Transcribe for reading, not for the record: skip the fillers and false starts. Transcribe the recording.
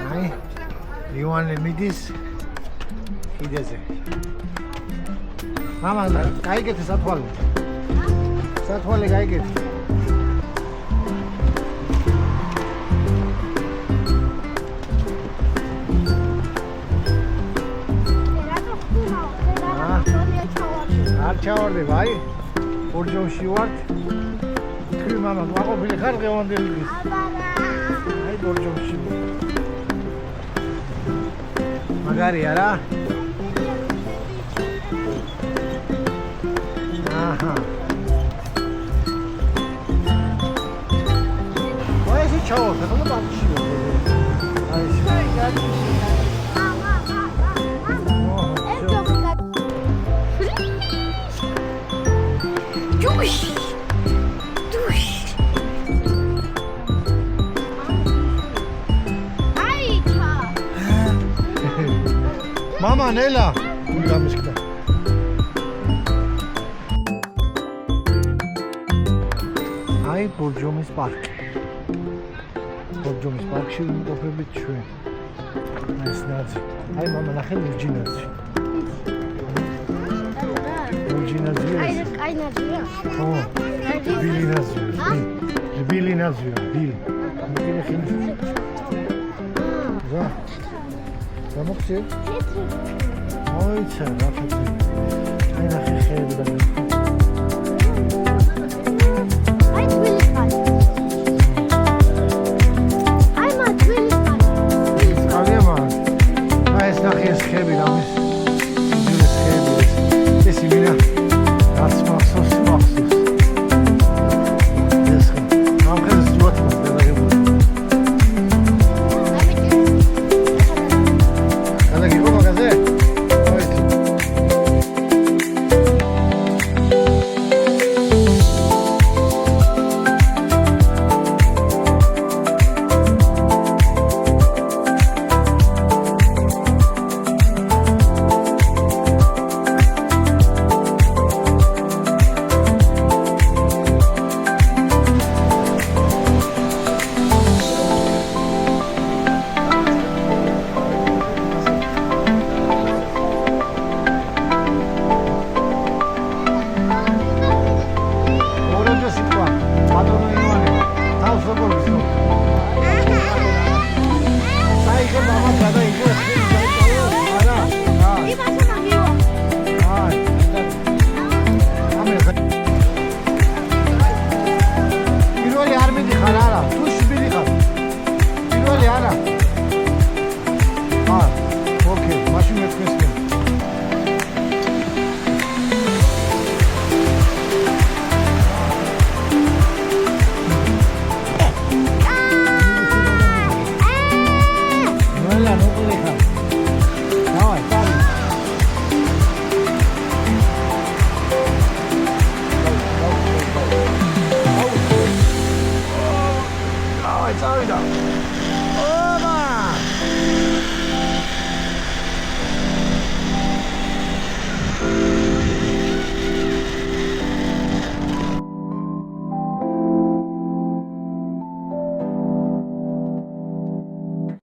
აი ივანე მიდის კიდეზე მამა გაიგეთ სათვალე გაიგეთ არ ჩავარდებ აი ორჯომში ვარ თქვი მამა გაყოფილი ხარ ღევანდელი ის აი ორჯომში მაგარია რა აჰა აი ეს ჩავარდე ხო ბაბში აი ეს Mama, Nela! Ai, Borjomis Park. Borjomis Park și un ofebit șue. Ai snazi. Ai, mama, la fel urginazi. Urginazi. Ai nazia. Oh, Billy nazia. Billy nazia. Billy. Bine khini. Da. Tamam ki. Ay sen, ne yapıyorsun? Ay, ne kadar